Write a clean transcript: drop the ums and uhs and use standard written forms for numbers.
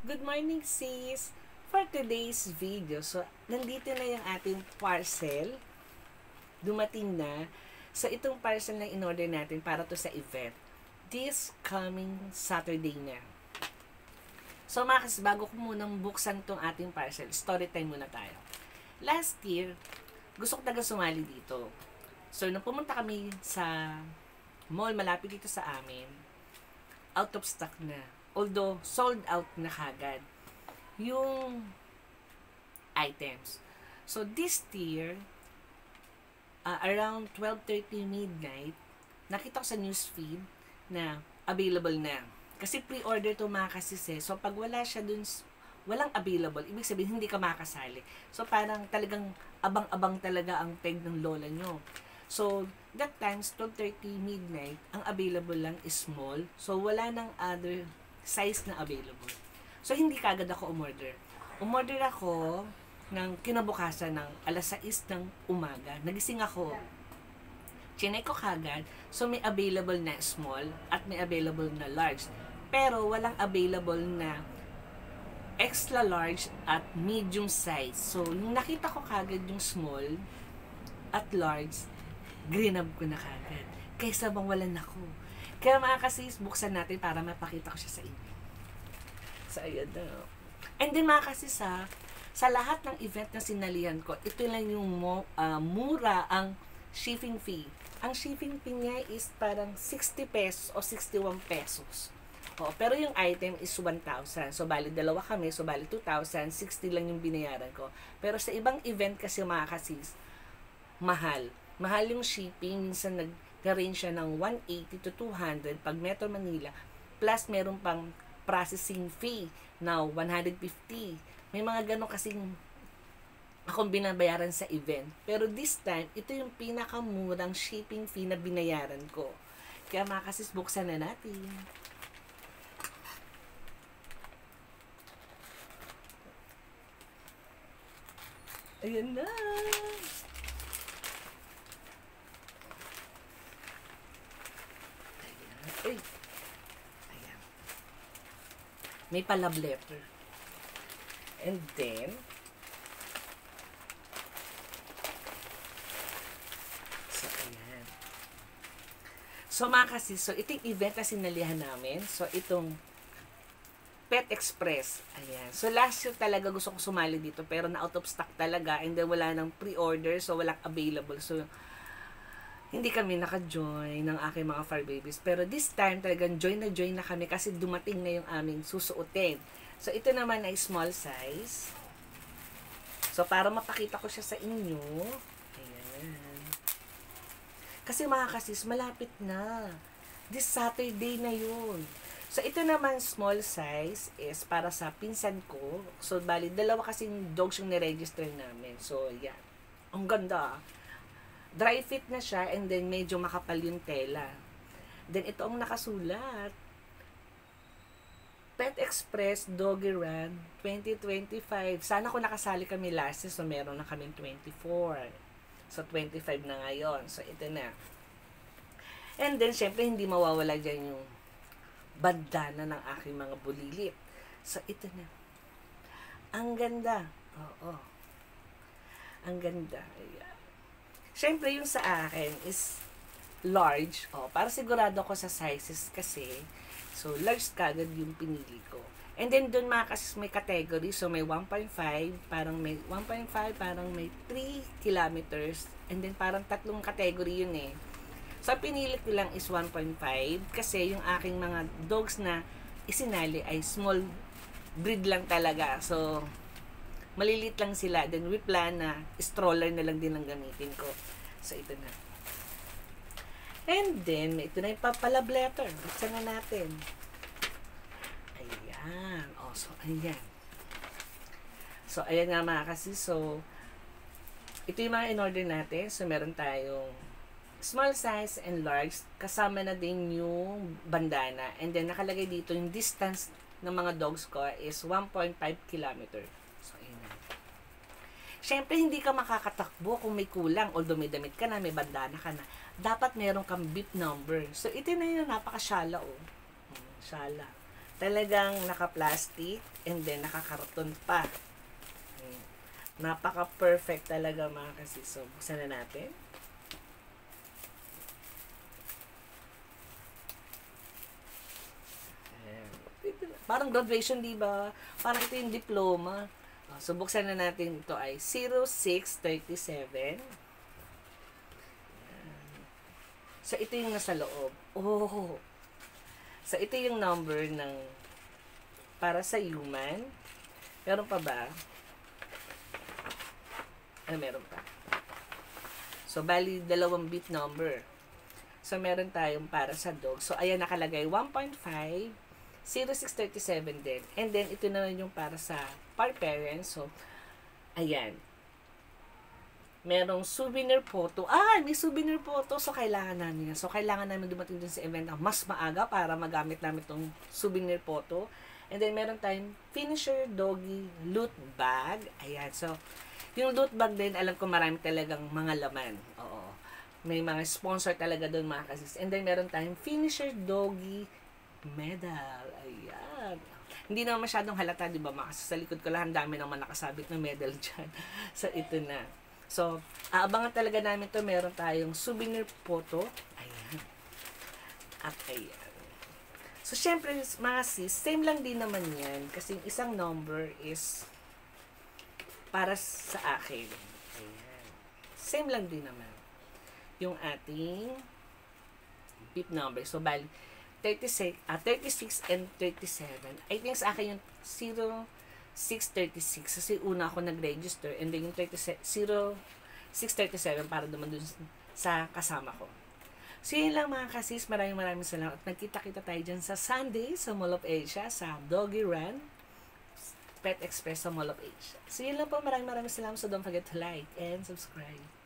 Good morning, sis! For today's video, so nandito na yung ating parcel. Dumating na. So itong parcel na in-order natin para to sa event. This coming Saturday na. So mga bago ko munang buksan tong ating parcel, story time muna tayo. Last year, gusto ko talaga sumali dito. So nung pumunta kami sa mall malapit dito sa amin, out of stock na. Although, sold out na kagad yung items. So, this year, around 12:30 midnight, nakita ko sa newsfeed na available na. Kasi pre-order to mga kasise. So, pag wala siya dun, walang available, ibig sabihin, hindi ka makasali. So, parang talagang abang-abang talaga ang peg ng lola nyo. So, that times, 12:30 midnight, ang available lang is small. So, wala nang other size na available. So, hindi kagad ako umorder. Umorder ako ng kinabukasan ng alas 6 ng umaga. Nagising ako. Chinek ko kagad. So, may available na small at may available na large. Pero, walang available na extra large at medium size. So, nung nakita ko kagad yung small at large, grinab ko na kagad. Kaysa bang walan ako. Kaya mga kasis, buksan natin para mapakita ko siya sa inyo. So, ayun na. And then mga kasis sa lahat ng event na sinalihan ko, ito lang yung mura ang shipping fee. Ang shipping fee niya is parang 60 pesos o 61 pesos. O, pero yung item is 1,000. So, bali dalawa kami. So, bali 2,000. 60 lang yung binayaran ko. Pero sa ibang event kasi mga kasis, mahal. Mahal yung shipping. Minsan nag-range siya ng 180 to 200 pag Metro Manila. Plus, meron pang processing fee na 150. May mga ganon kasing akong binabayaran sa event. Pero this time, ito yung pinakamurang shipping fee na binayaran ko. Kaya mga kasis, buksan na natin. Ayan na! Ay. Ayan. May pa-love letter. And then, so, ayan. So, mga kasis, so, itong event na sinalihan namin. So, itong Pet Express. Ayan. So, last year talaga gusto kong sumali dito. Pero na out of stock talaga. And then, wala nang pre-order. So, walang available. So, hindi kami naka-join ng aking mga fur babies. Pero this time, talagang join na kami kasi dumating na yung aming susuotin. So, ito naman ay small size. So, para mapakita ko siya sa inyo. Ayan. Kasi mga kasis, malapit na. This Saturday na yun. So, ito naman small size is para sa pinsan ko. So, bali, dalawa kasing dogs yung niregister namin. So, yan. Ang ganda. Dry fit na siya and then medyo makapal yung tela. Then ito ang nakasulat. Pet Express Doggy Run 2025. Sana kung nakasali kami last year, so meron na kaming 24. So 25 na ngayon. So ito na. And then syempre hindi mawawala dyan yung bandana ng aking mga bulilit. So ito na. Ang ganda. Oo. Ang ganda. Ayan. Siyempre, yung sa akin is large. Oh, para sigurado ko sa sizes kasi. So, large kagad yung pinili ko. And then, doon mga kasi may category. So, may 1.5, parang may 1.5, parang may 3 kilometers. And then, parang tatlong category yun eh. So, pinili ko lang is 1.5 kasi yung aking mga dogs na isinali ay small breed lang talaga. So, malilit lang sila. Then, we plan na stroller na lang din ang gamitin ko. So, ito na. And then, ito na yung pa-love letter. Buksan na natin. Ayan. O, so, ayan. So, ayan nga mga kasi. So, ito yung mga in-order natin. So, meron tayong small size and large. Kasama na din yung bandana. And then, nakalagay dito yung distance ng mga dogs ko is 1.5 kilometer. Siyempre, hindi ka makakatakbo kung may kulang. Although may damit ka na, may bandana ka na. Dapat meron kang bib number. So, ito na yun. Napaka-shala, oh. Shala. Talagang naka-plastic and then nakakarton pa. Napaka-perfect talaga mga kasis. So, buksan na natin. Parang graduation, di ba? Parang ito yung diploma. So, buksan na natin. Ito ay 0637. So, ito yung nasa loob. Oh! So, ito yung number ng para sa human. Meron pa ba? Meron pa. So, bali, 2 bit number. So, meron tayong para sa dog. So, ayan, nakalagay 1.5, 0637 din. And then, ito naman yung para sa par parents. So, ayan. Merong souvenir photo. May souvenir photo. So, kailangan namin yan. So, kailangan namin dumating dun sa event ng mas maaga para magamit namin itong souvenir photo. And then, meron tayong finisher doggy loot bag. Ayan. So, yung loot bag din, alam ko marami talagang mga laman. Oo. May mga sponsor talaga doon mga kasis. And then, meron tayong finisher doggy medal. Ayan. Hindi naman masyadong halata, di ba? Sa likod ko lang, dami naman nakasabit ng medal dyan. So, ito na. So, aabangan talaga namin to. Meron tayong souvenir photo. Ayan. At ayan. So, syempre, mga sis, same lang din naman yan. Kasi yung isang number is para sa akin. Ayan. Same lang din naman. Yung ating bit number. So, bali, 36 and 37. I think sa akin yung 0636 kasi una ako nag-register and then yung 0637 para naman dun sa kasama ko. So, yun lang mga kasis. Maraming salamat. Nagkita-kita tayo dyan sa Sunday sa Mall of Asia, sa Doggy Run, Pet Express sa Mall of Asia. So, yun lang po. Maraming salamat. So, don't forget to like and subscribe.